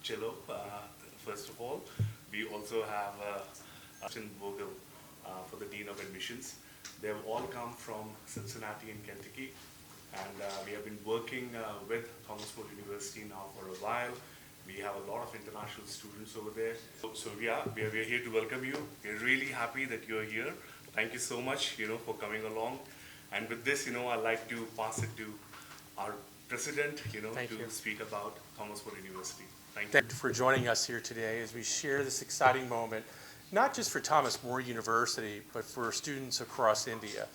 Chilo, first of all. We also have Justin Vogel for the Dean of Admissions. They have all come from Cincinnati and Kentucky, and we have been working with Thomas More University now for a while. We have a lot of international students over there. So yeah, we are here to welcome you. We're really happy that you're here. Thank you so much, for coming along. And with this, I'd like to pass it to our president, Thank to you. speak about Thomas More University. Thank you. Thank you for joining us here today as we share this exciting moment, not just for Thomas More University, but for students across India.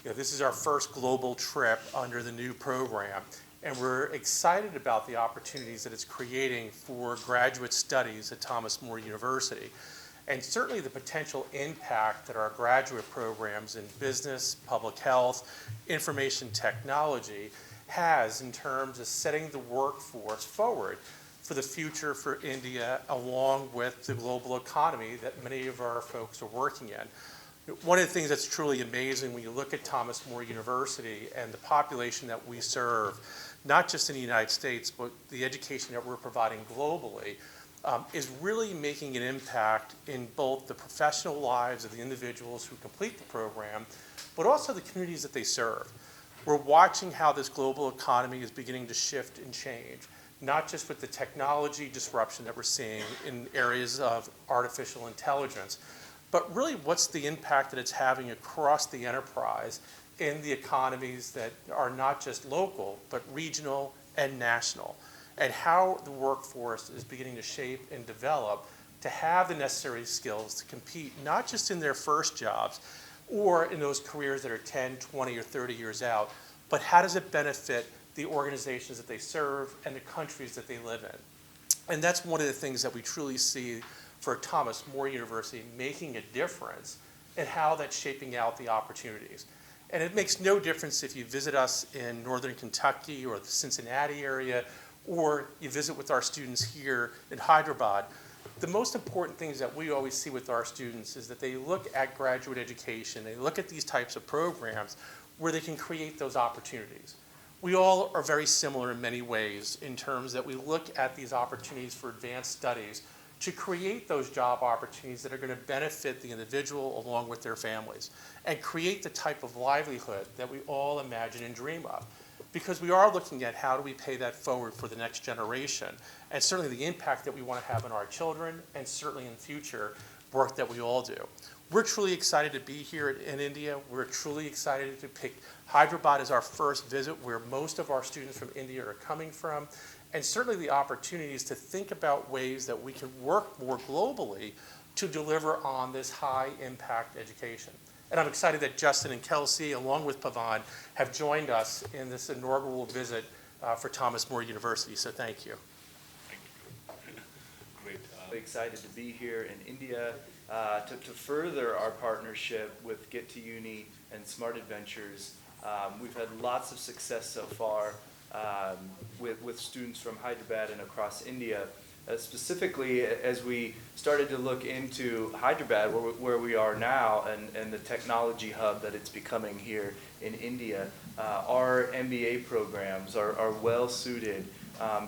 This is our first global trip under the new program, and we're excited about the opportunities that it's creating for graduate studies at Thomas More University, and certainly the potential impact that our graduate programs in business, public health, information technology has in terms of setting the workforce forward for the future for India, along with the global economy that many of our folks are working in. One of the things that's truly amazing when you look at Thomas More University and the population that we serve, not just in the United States, but the education that we're providing globally, is really making an impact in both the professional lives of the individuals who complete the program, but also the communities that they serve. We're watching how this global economy is beginning to shift and change, not just with the technology disruption that we're seeing in areas of artificial intelligence, but really what's the impact that it's having across the enterprise in the economies that are not just local, but regional and national, and how the workforce is beginning to shape and develop to have the necessary skills to compete, not just in their first jobs, or in those careers that are 10, 20, or 30 years out, but how does it benefit the organizations that they serve and the countries that they live in. And that's one of the things that we truly see for Thomas More University making a difference in how that's shaping out the opportunities. And it makes no difference if you visit us in northern Kentucky or the Cincinnati area, or you visit with our students here in Hyderabad. The most important things that we always see with our students is that they look at graduate education, they look at these types of programs where they can create those opportunities. We all are very similar in many ways in terms that we look at these opportunities for advanced studies to create those job opportunities that are going to benefit the individual along with their families and create the type of livelihood that we all imagine and dream of. Because we are looking at how do we pay that forward for the next generation, and certainly the impact that we want to have on our children, and certainly in future work that we all do. We're truly excited to be here in India. We're truly excited to pick Hyderabad as our first visit, where most of our students from India are coming from, and certainly the opportunities to think about ways that we can work more globally to deliver on this high impact education. And I'm excited that Justin and Kelsey, along with Pavan, have joined us in this inaugural visit for Thomas More University, so thank you. Thank you. Great. Excited to be here in India to further our partnership with Get to Uni and Smart Adventures. We've had lots of success so far with students from Hyderabad and across India. Specifically, as we started to look into Hyderabad, where we are now, and the technology hub that it's becoming here in India, our MBA programs are well suited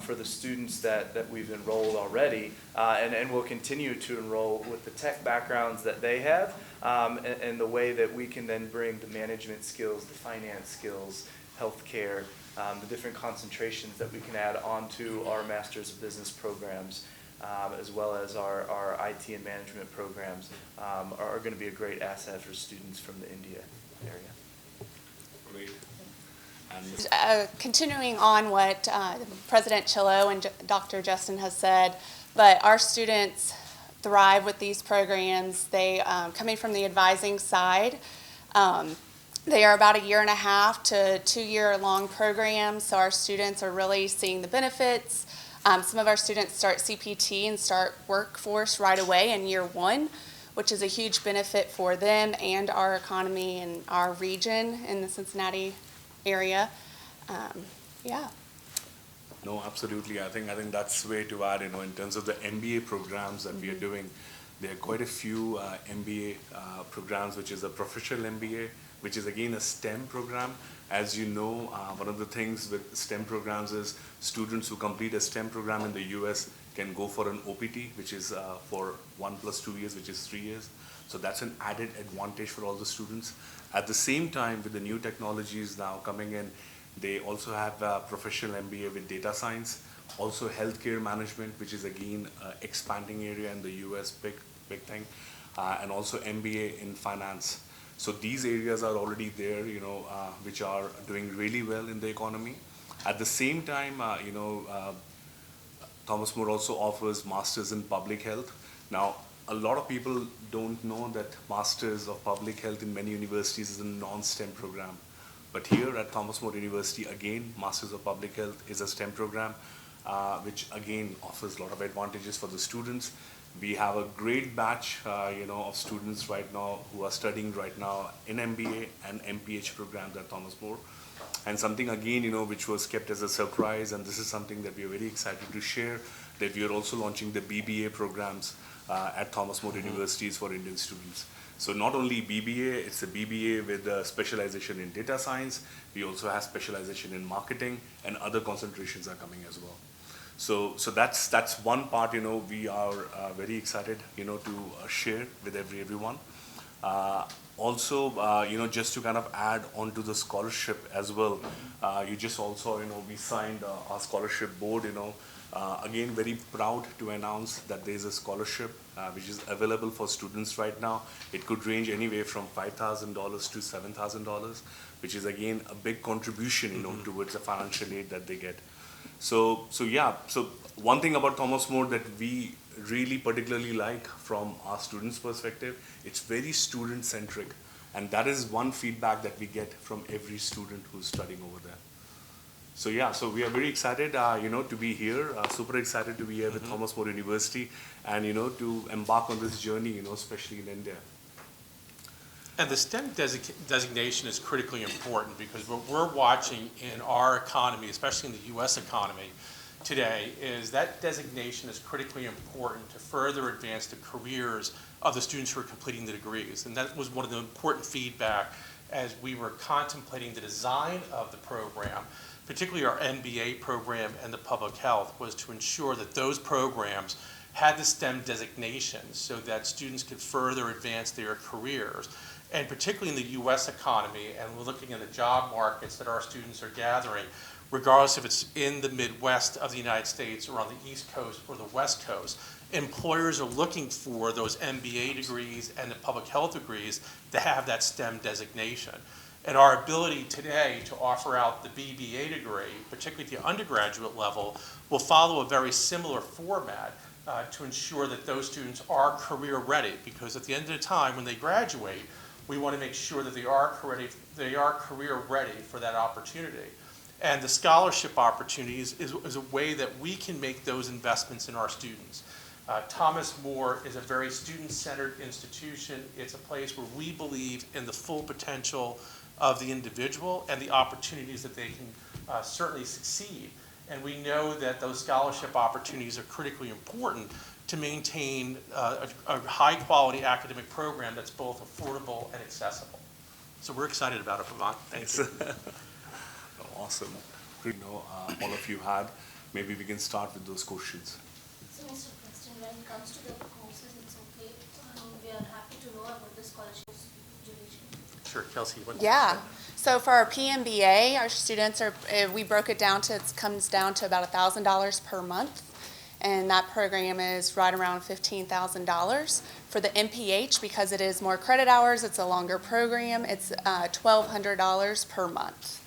for the students that we've enrolled already, and will continue to enroll with the tech backgrounds that they have, and the way that we can then bring the management skills, the finance skills, healthcare, the different concentrations that we can add onto our Masters of Business programs, as well as our IT and management programs, are going to be a great asset for students from the India area. Great. Continuing on what President Chilo and Dr. Justin has said, but our students thrive with these programs. They, coming from the advising side, they are about 1.5 to 2 year long programs, so our students are really seeing the benefits. Some of our students start CPT and start workforce right away in year 1, which is a huge benefit for them and our economy and our region in the Cincinnati area. Yeah. No, absolutely. I think that's way to add. In terms of the MBA programs that we are doing, there are quite a few MBA programs, which is a professional MBA, which is again a STEM program. As you know, one of the things with STEM programs is students who complete a STEM program in the US can go for an OPT, which is for 1 + 2 years, which is 3 years. So that's an added advantage for all the students. At the same time, with the new technologies now coming in, they also have a professional MBA with data science, also healthcare management, which is again expanding area in the US, big thing, and also MBA in finance. So these areas are already there, which are doing really well in the economy. At the same time, Thomas More also offers masters in public health. Now, a lot of people don't know that Masters of Public Health in many universities is a non-STEM program. But here at Thomas More University, again, Masters of Public Health is a STEM program, which again offers a lot of advantages for the students. We have a great batch, of students right now who are studying right now in MBA and MPH programs at Thomas More. And something again, which was kept as a surprise, and this is something that we are very excited to share, that we are also launching the BBA programs at Thomas More Universities for Indian students. So not only BBA, it's a BBA with a specialization in data science. We also have specialization in marketing, and other concentrations are coming as well. So that's one part, we are very excited, to share with everyone. Also, just to kind of add on to the scholarship as well, you just also, we signed our scholarship board, again, very proud to announce that there is a scholarship which is available for students right now. It could range anywhere from $5,000 to $7,000, which is again a big contribution, towards the financial aid that they get. So one thing about Thomas More that we really particularly like from our students' perspective, it's very student-centric. And that is one feedback that we get from every student who's studying over there. So we are very excited, to be here, super excited to be here with Thomas More University and, to embark on this journey, especially in India. And the STEM designation is critically important because what we're watching in our economy, especially in the US economy today, is that designation is critically important to further advance the careers of the students who are completing the degrees. And that was one of the important feedback as we were contemplating the design of the program, particularly our MBA program and the public health, was to ensure that those programs had the STEM designation so that students could further advance their careers. And particularly in the US economy, and we're looking at the job markets that our students are gathering, regardless if it's in the Midwest of the United States or on the East Coast or the West Coast, employers are looking for those MBA degrees and the public health degrees to have that STEM designation. And our ability today to offer out the BBA degree, particularly at the undergraduate level, will follow a very similar format to ensure that those students are career ready, because at the end of the time when they graduate, we want to make sure that they are career ready for that opportunity. And the scholarship opportunities is a way that we can make those investments in our students. Thomas More is a very student-centered institution. It's a place where we believe in the full potential of the individual and the opportunities that they can certainly succeed. And we know that those scholarship opportunities are critically important to maintain a high-quality academic program that's both affordable and accessible. So we're excited about it, Pavan. Thank you. Awesome. All of you had. Maybe we can start with those questions. So, Mr. President, when it comes to the courses, it's okay. We are happy to know about the scholarship duration. Sure, Kelsey, you want to Yeah. So for our PMBA, our students we broke it down to, it comes down to about $1,000 per month. And that program is right around $15,000. For the MPH, because it is more credit hours, it's a longer program, it's $1,200 per month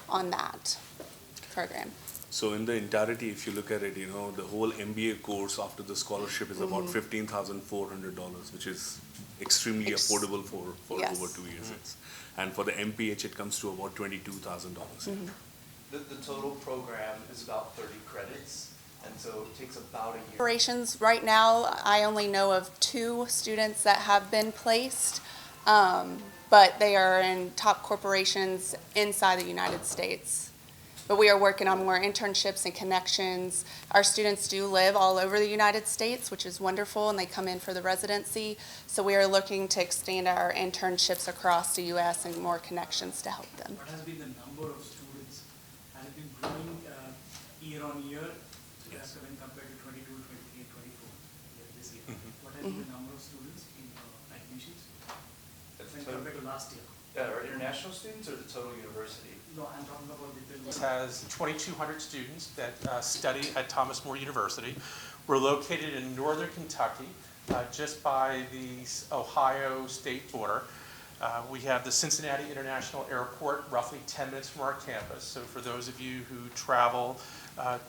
on that program. So in the entirety, if you look at it, the whole MBA course after the scholarship is about $15,400, which is extremely affordable for Yes. over 2 years. And for the MPH, it comes to about $22,000. The total program is about 30 credits, and so it takes about a year. Operations, right now, I only know of 2 students that have been placed, but they are in top corporations inside the United States. But we are working on more internships and connections. Our students do live all over the United States, which is wonderful, and they come in for the residency. So we are looking to expand our internships across the U.S. and more connections to help them. What has been the number of students? Has it been growing year on year as when compared to 22, the number of students in admissions when compared to last year? Are international students or the total university? No, I'm talking about the It has 2,200 students that study at Thomas More University. We're located in northern Kentucky, just by the Ohio state border. We have the Cincinnati International Airport roughly 10 minutes from our campus. So for those of you who travel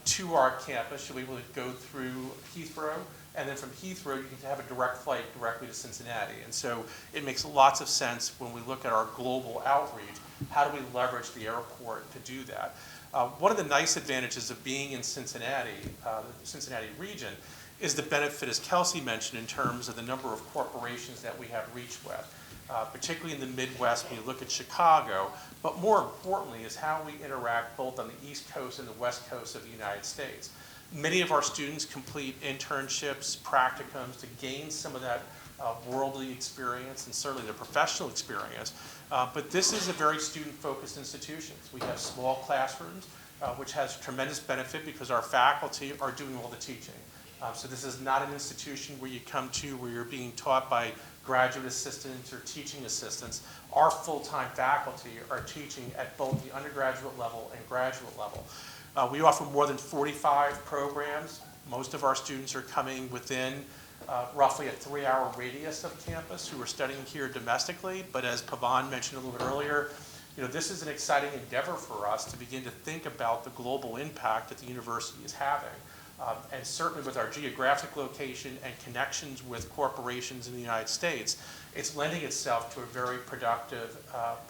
to our campus, you'll be able to go through Heathrow, and then from Heathrow, you can have a direct flight directly to Cincinnati. And so it makes lots of sense when we look at our global outreach, how do we leverage the airport to do that? One of the nice advantages of being in Cincinnati, the Cincinnati region, is the benefit, as Kelsey mentioned, in terms of the number of corporations that we have reach with. Particularly in the Midwest, when you look at Chicago, but more importantly is how we interact both on the East Coast and the West Coast of the United States. Many of our students complete internships, practicums to gain some of that worldly experience and certainly the professional experience. But this is a very student-focused institution. We have small classrooms, which has tremendous benefit because our faculty are doing all the teaching. So this is not an institution where you come to where you're being taught by graduate assistants or teaching assistants. Our full-time faculty are teaching at both the undergraduate level and graduate level. We offer more than 45 programs. Most of our students are coming within roughly a 3-hour radius of campus who are studying here domestically. But as Pavan mentioned a little bit earlier, this is an exciting endeavor for us to begin to think about the global impact that the university is having. And certainly with our geographic location and connections with corporations in the United States, it's lending itself to a very productive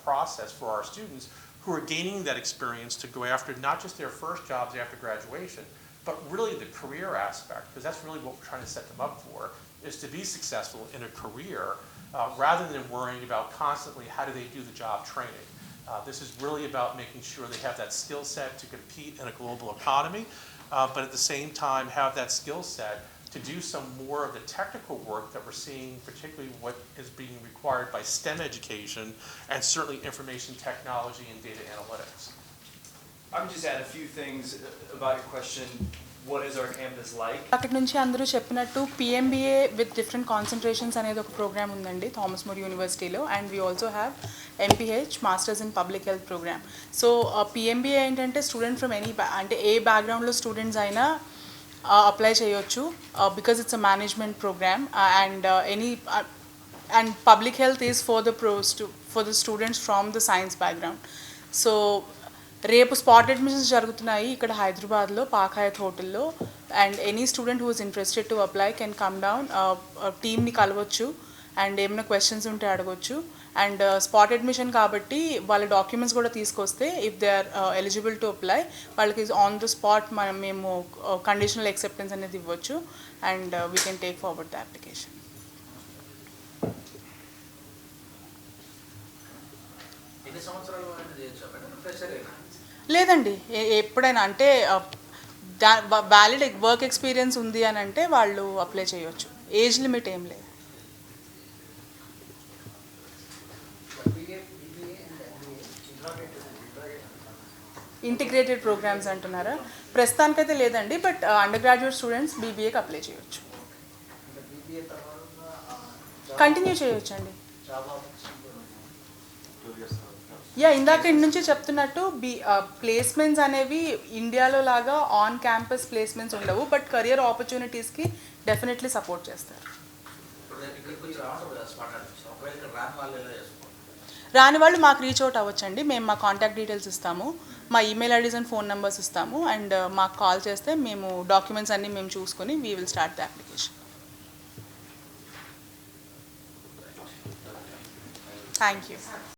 process for our students who are gaining that experience to go after not just their first jobs after graduation, but really the career aspect, because that's really what we're trying to set them up for, is to be successful in a career rather than worrying about constantly how do they do the job training. This is really about making sure they have that skill set to compete in a global economy, but at the same time have that skill set to do some more of the technical work that we're seeing, particularly what is being required by STEM education and certainly information technology and data analytics. I would just add a few things about your question. What is our campus like? అక్కడ నుంచి అందరూ చెప్పినట్టు పిఎంబీఏ with different concentrations అనేది ఒక program ఉందండి Thomas More యూనివర్సిటీలో and we also have MPH masters in public health program. So PMBA ఏంటంటే student from any అంటే ఏ బ్యాక్గ్రౌండ్లో స్టూడెంట్స్ అయినా అప్లై చేయొచ్చు because it's a management programme and public health is for the students from the science background. So రేపు spot admissions జరుగుతున్నాయి ఇక్కడ హైదరాబాద్లో park hyatt హోటల్లో and any student who is interested to apply can come down టీమ్ని కలవచ్చు and ఏమైనా questions ఉంటే అడగొచ్చు అండ్ స్పాట్ అడ్మిషన్ కాబట్టి వాళ్ళ డాక్యుమెంట్స్ కూడా తీసుకొస్తే if they are eligible to apply వాళ్ళకి ఆన్ ద స్పాట్ మేము కండిషనల్ యాక్సెప్టెన్స్ అనేది ఇవ్వచ్చు and we can take forward the application. లేదండి ఎప్పుడైనా అంటే వ్యాలిడ్ వర్క్ ఎక్స్పీరియన్స్ ఉంది అని అంటే వాళ్ళు అప్లై చేయొచ్చు ఏజ్ లిమిట్ ఏం లేదు. ఇంటిగ్రేటెడ్ ప్రోగ్రామ్స్ అంటున్నారా? ప్రస్తుతానికైతే లేదండి బట్ అండర్ గ్రాడ్యుయేట్ స్టూడెంట్స్ బీబీఏకి అప్లై చేయొచ్చు కంటిన్యూ చేయొచ్చండి. ఇందాక ఇంటి నుంచి చెప్తున్నట్టు ప్లేస్మెంట్స్ అనేవి ఇండియాలో లాగా ఆన్ క్యాంపస్ ప్లేస్మెంట్స్ ఉండవు బట్ కెరియర్ ఆపర్చునిటీస్కి డెఫినెట్లీ సపోర్ట్ చేస్తారు. రాని వాళ్ళు మాకు రీచ్ అవుట్ అవ్వచ్చండి. మేము మా కాంటాక్ట్ డీటెయిల్స్ ఇస్తాము, మా email IDs and phone numbers ఇస్తాము అండ్ మాకు కాల్ చేస్తే మేము డాక్యుమెంట్స్ అన్నీ మేము చూసుకొని we will start the application. Thank you.